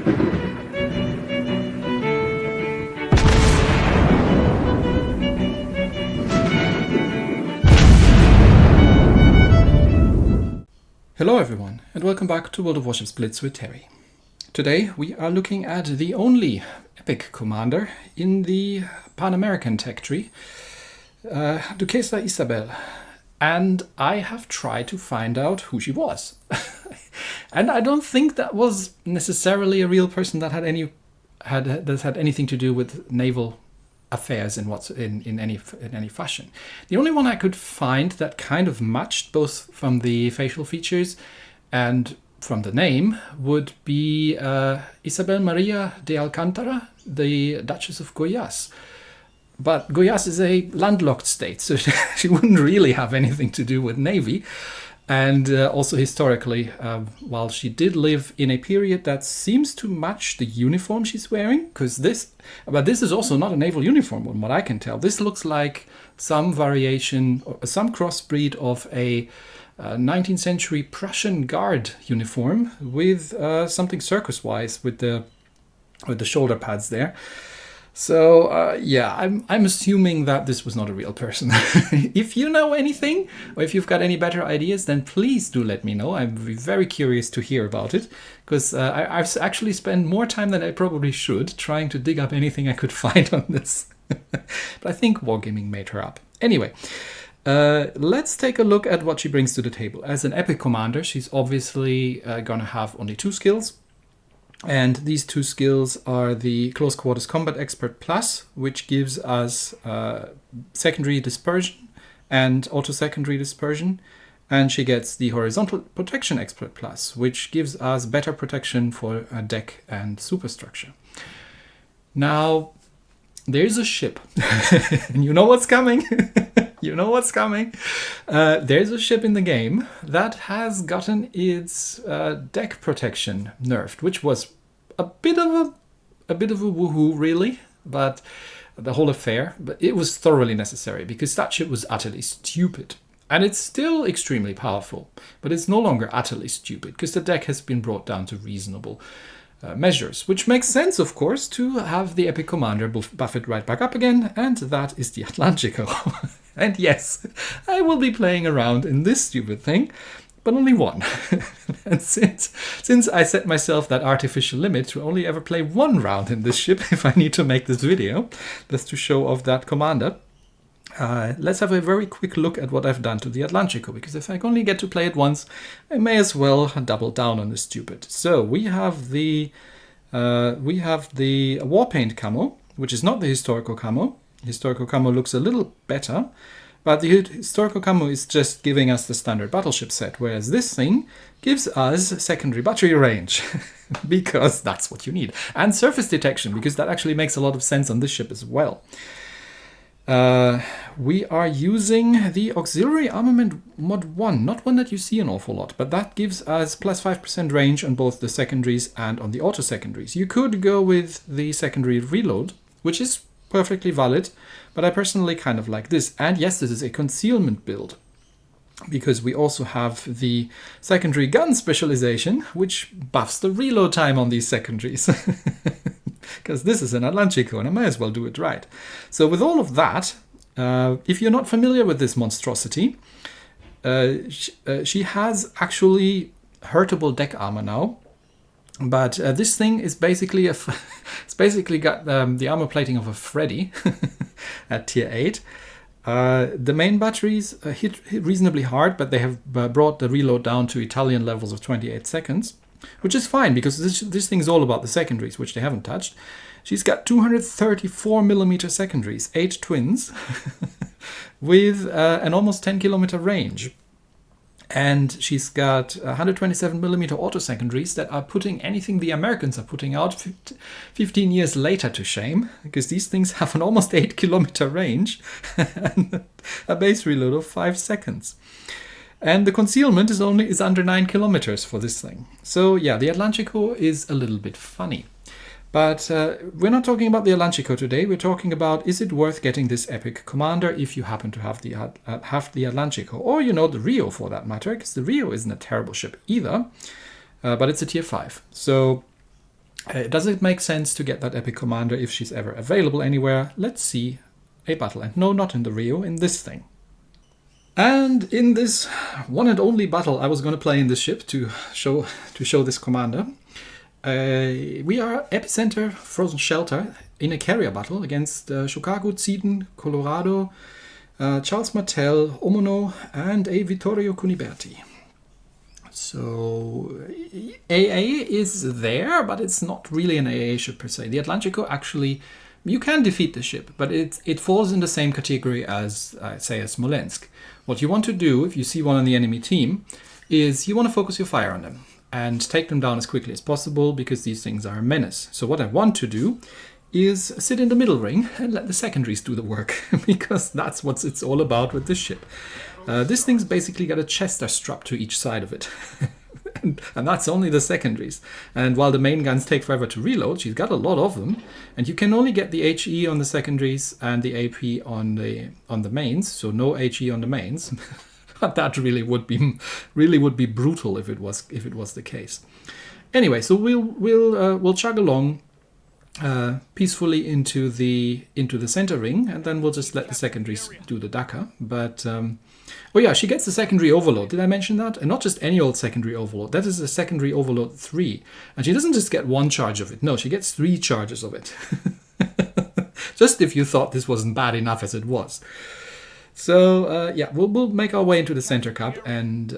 Hello everyone, and welcome back to World of Warships Blitz with Terry. Today we are looking at the only epic commander in the Pan-American tech tree, Duquesa Isabel, and I have tried to find out who she was. And I don't think that was necessarily a real person that had anything to do with naval affairs in any fashion. The only one I could find that kind of matched both from the facial features and from the name would be Isabel Maria de Alcántara, the Duchess of Goiás. But Goiás is a landlocked state, so she wouldn't really have anything to do with navy. And also historically, while she did live in a period that seems to match the uniform she's wearing, because this is also not a naval uniform, from what I can tell. This looks like some variation, or some crossbreed of a 19th century Prussian Guard uniform with something circus-wise with the shoulder pads there. So yeah, I'm assuming that this was not a real person. If you know anything, or if you've got any better ideas, then please do let me know. I'm very curious to hear about it, because I've actually spent more time than I probably should trying to dig up anything I could find on this. But I think Wargaming made her up. Anyway, let's take a look at what she brings to the table. As an epic commander, she's obviously going to have only 2 skills. And these 2 skills are the Close Quarters Combat Expert Plus, which gives us secondary dispersion and auto-secondary dispersion. And she gets the Horizontal Protection Expert Plus, which gives us better protection for deck and superstructure. Now, there's a ship. And you know what's coming. You know what's coming. There's a ship in the game that has gotten its deck protection nerfed, which was a bit of a woohoo, really. But the whole affair, but it was thoroughly necessary because that ship was utterly stupid. And it's still extremely powerful, but it's no longer utterly stupid because the deck has been brought down to reasonable measures, which makes sense, of course, to have the epic commander buff it right back up again, and that is the Atlantico. And yes, I will be playing around in this stupid thing, but only one. And since I set myself that artificial limit to only ever play 1 round in this ship if I need to make this video, just to show off that commander, let's have a very quick look at what I've done to the Atlantico, because if I only get to play it once, I may as well double down on the stupid. So we have the Warpaint camo, which is not the historical camo. Historical camo looks a little better, but the historical camo is just giving us the standard battleship set, whereas this thing gives us secondary battery range, because that's what you need, and surface detection, because that actually makes a lot of sense on this ship as well. We are using the Auxiliary Armament Mod 1, not one that you see an awful lot, but that gives us plus 5% range on both the secondaries and on the auto-secondaries. You could go with the secondary reload, which is perfectly valid, but I personally kind of like this. And yes, this is a concealment build, because we also have the secondary gun specialization, which buffs the reload time on these secondaries. Because this is an Atlantico, and I may as well do it right. So with all of that, if you're not familiar with this monstrosity, she has actually hurtable deck armor now. But this thing is basically it's basically got the armor plating of a Freddy at tier 8. The main batteries hit reasonably hard, but they have brought the reload down to Italian levels of 28 seconds, which is fine because this thing's all about the secondaries, which they haven't touched. She's got 234mm secondaries, 8 twins, with an almost 10km range. And she's got 127mm auto secondaries that are putting anything the Americans are putting out 15 years later to shame, because these things have an almost 8km range and a base reload of 5 seconds. And the concealment is under 9 kilometers for this thing. So yeah, the Atlantico is a little bit funny. But we're not talking about the Atlantico today. We're talking about, is it worth getting this epic commander if you happen to have the Atlantico, or the Rio for that matter, because the Rio isn't a terrible ship either, but it's a tier 5. So Does it make sense to get that epic commander if she's ever available anywhere? Let's see a battle. And no, not in the Rio, in this thing. And in this one and only battle I was going to play in this ship to show this commander, we are epicenter frozen shelter in a carrier battle against Shokaku, Tsidon, Colorado, Charles Martel, Omono, and a Vittorio Cuniberti. So AA is there, but it's not really an AA ship per se. The Atlantico actually, you can defeat the ship, but it falls in the same category as, say, a Smolensk. What you want to do, if you see one on the enemy team, is you want to focus your fire on them and take them down as quickly as possible, because these things are a menace. So what I want to do is sit in the middle ring and let the secondaries do the work, because that's what it's all about with this ship. This thing's basically got a Chester strap to each side of it. and that's only the secondaries. And while the main guns take forever to reload, she's got a lot of them. And you can only get the HE on the secondaries and the AP on the mains, so no HE on the mains. But that really would be brutal if it was the case. Anyway, so we'll chug along peacefully into the center ring, and then we'll just let the secondaries do the Dakar. But oh yeah, she gets the secondary overload. Did I mention that? And not just any old secondary overload. That is a secondary overload 3. And she doesn't just get 1 charge of it. No, she gets 3 charges of it. Just if you thought this wasn't bad enough as it was. So yeah, we'll make our way into the center cup and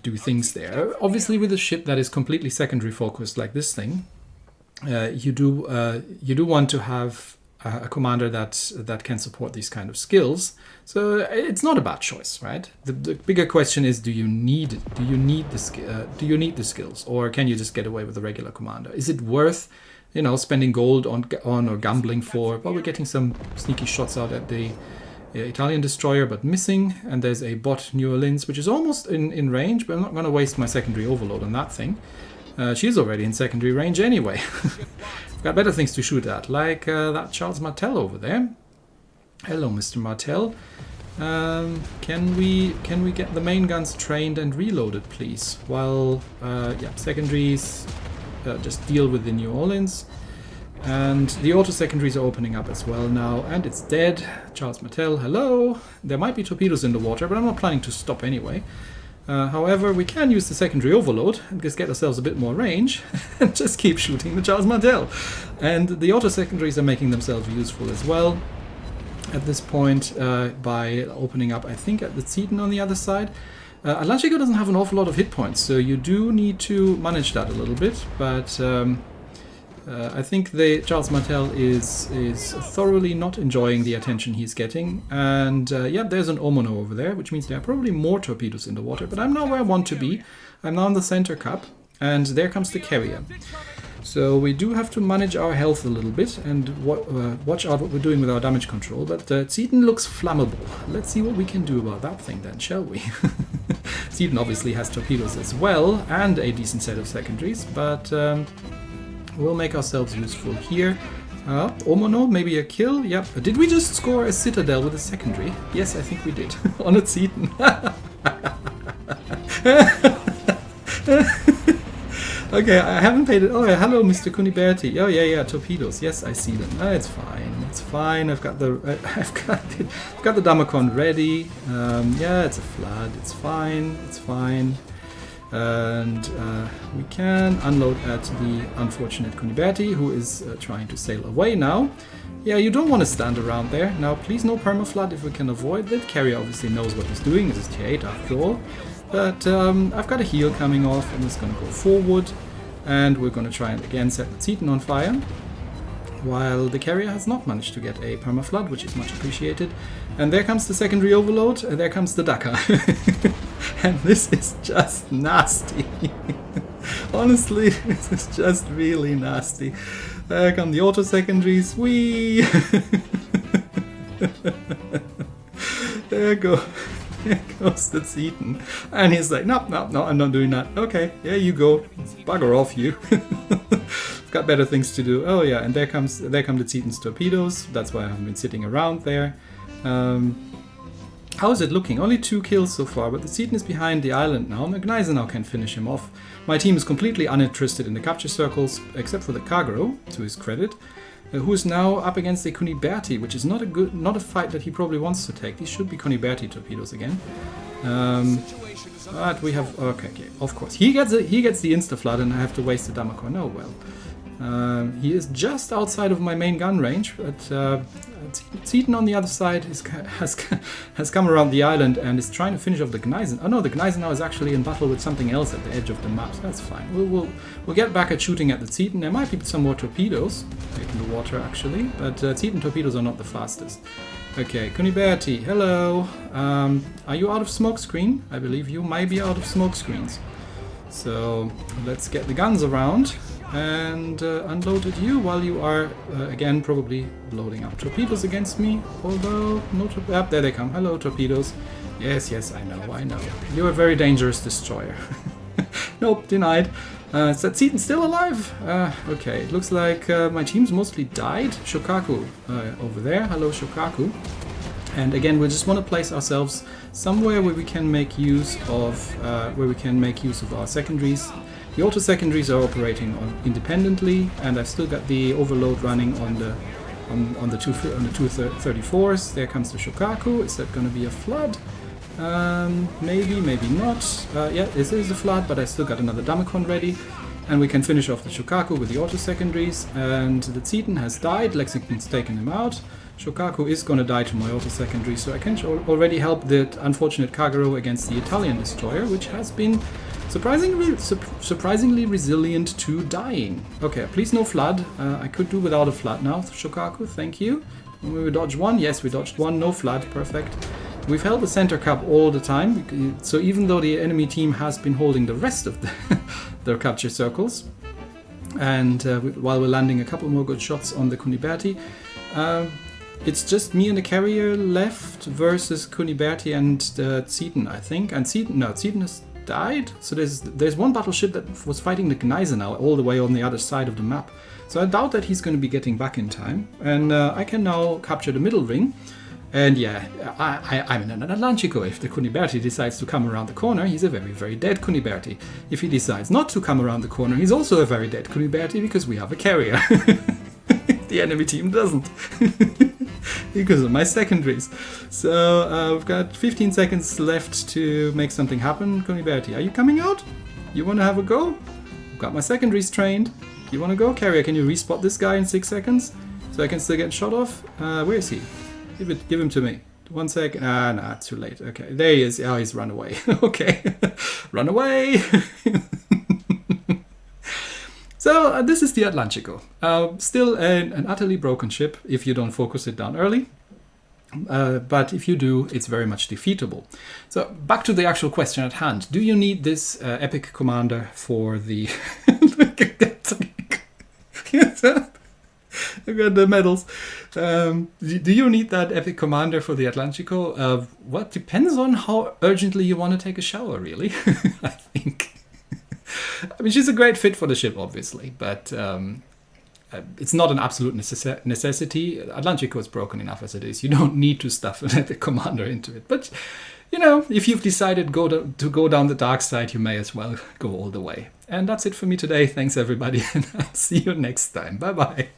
do things there. Obviously, with a ship that is completely secondary focused like this thing, you do want to have a commander that can support these kind of skills. So it's not a bad choice, right? The bigger question is, do you need the skills, or can you just get away with a regular commander? Is it worth, spending gold on or gambling for? Well, we're getting some sneaky shots out at the Italian destroyer, but missing. And there's a bot New Orleans, which is almost in range, but I'm not going to waste my secondary overload on that thing. She's already in secondary range anyway. I've got better things to shoot at, like that Charles Martel over there. Hello, Mr. Martel. Can we get the main guns trained and reloaded, please? While yeah, secondaries just deal with the New Orleans. And the auto secondaries are opening up as well now, and it's dead. Charles Martel, hello. There might be torpedoes in the water, but I'm not planning to stop anyway. However, we can use the secondary overload and just get ourselves a bit more range and just keep shooting the Charles Martel. And the auto secondaries are making themselves useful as well at this point by opening up, I think, at the Tsidon on the other side. Atlantico doesn't have an awful lot of hit points, so you do need to manage that a little bit, but I think the Charles Martel is thoroughly not enjoying the attention he's getting. And yeah, there's an Omono over there, which means there are probably more torpedoes in the water. But I'm now where I want to be. I'm now in the center cup, and there comes the carrier. So we do have to manage our health a little bit and watch out what we're doing with our damage control. But Tsidon looks flammable. Let's see what we can do about that thing then, shall we? Tsidon obviously has torpedoes as well, and a decent set of secondaries, but we'll make ourselves useful here. Omono, maybe a kill? Yep. Did we just score a citadel with a secondary? Yes, I think we did. On a Tsidon. Okay, I haven't paid it. Oh, yeah, hello, Mr. Cuniberti. Oh, yeah, torpedoes. Yes, I see them. It's fine. It's fine. I've got the Damacon ready. Yeah, it's a flood. It's fine. It's fine. And we can unload at the unfortunate Cuniberti, who is trying to sail away now. Yeah, you don't want to stand around there. Now, please no permaflood if we can avoid it. Carrier obviously knows what he's doing. This is Tier 8 after all. But I've got a heal coming off. I'm just going to go forward. And we're going to try and again set the Tsidon on fire. While the carrier has not managed to get a permaflood, which is much appreciated. And there comes the secondary overload. And there comes the Dakar. And this is just nasty. Honestly, this is just really nasty. There come the auto secondaries. Whee! There goes the Tsidon. And he's like, no, I'm not doing that. Okay, yeah, you go. Bugger off, you. I've got better things to do. Oh yeah, and there come the Tsidon's torpedoes. That's why I haven't been sitting around there. How is it looking? Only 2 kills so far, but the Titan is behind the island now. Duquesa now can finish him off. My team is completely uninterested in the capture circles, except for the Kagero, to his credit, who is now up against the Kuniberti, which is not a fight that he probably wants to take. These should be Kuniberti torpedoes again. But we have okay, of course he gets the insta flood, and I have to waste the Damakon. Oh well. He is just outside of my main gun range, but Titan on the other side has come around the island and is trying to finish off the Duquesa. Oh no, the Duquesa now is actually in battle with something else at the edge of the map, so that's fine. We'll get back at shooting at the Titan. There might be some more torpedoes in the water actually, but Titan torpedoes are not the fastest. Okay, Kuniberti, hello. Are you out of smoke screen? I believe you might be out of smoke screens. So let's get the guns around and unload at you while you are again probably loading up torpedoes against me. Although no there they come. Hello torpedoes. Yes, I know. You're a very dangerous destroyer. Nope, denied. Is that Titan still alive? Okay, it looks like my team's mostly died. Shokaku over there. Hello Shokaku. And again, we just want to place ourselves somewhere where we can make use of our secondaries. The auto secondaries are operating independently, and I've still got the overload running on the 234s. There comes the Shokaku. Is that going to be a flood? Maybe not. Yeah, this is a flood, but I still got another Damakon ready, and we can finish off the Shokaku with the auto secondaries. And the Titan has died. Lexington's taken him out. Shokaku is going to die to my auto secondary, so I can already help the unfortunate Kagero against the Italian destroyer, which has been surprisingly resilient to dying. Okay, please no flood. I could do without a flood now. Shokaku, thank you. We dodge one. Yes, we dodged one. No flood. Perfect. We've held the center cup all the time, so even though the enemy team has been holding the rest of their capture circles, and while we're landing a couple more good shots on the Kuniberti, it's just me and the carrier left versus Kuniberti and the Titan, I think. And Titan has died. So there's one battleship that was fighting the Duquesa now, all the way on the other side of the map. So I doubt that he's going to be getting back in time. And I can now capture the middle ring. And yeah, I'm in an Atlantico. If the Kuniberti decides to come around the corner, he's a very, very dead Kuniberti. If he decides not to come around the corner, he's also a very dead Kuniberti because we have a carrier. The enemy team doesn't. Because of my secondaries. So we've got 15 seconds left to make something happen. Kuniberti, are you coming out? You want to have a go? I've got my secondaries trained. You want to go? Carrier, can you respot this guy in 6 seconds? So I can still get shot off? Where is he? Give him to me. 1 second. Nah, too late. Okay, there he is. Oh, he's run away. Okay. Run away! So this is the Atlantico. Still an utterly broken ship if you don't focus it down early. But if you do, it's very much defeatable. So back to the actual question at hand. Do you need this epic commander for the... I got the medals. Do you need that epic commander for the Atlantico? What depends on how urgently you want to take a shower, really. I think. I mean, she's a great fit for the ship, obviously, but it's not an absolute necessity. Atlantico is broken enough as it is. You don't need to stuff an epic commander into it. But, you know, if you've decided to go down the dark side, you may as well go all the way. And that's it for me today. Thanks, everybody, and I'll see you next time. Bye-bye.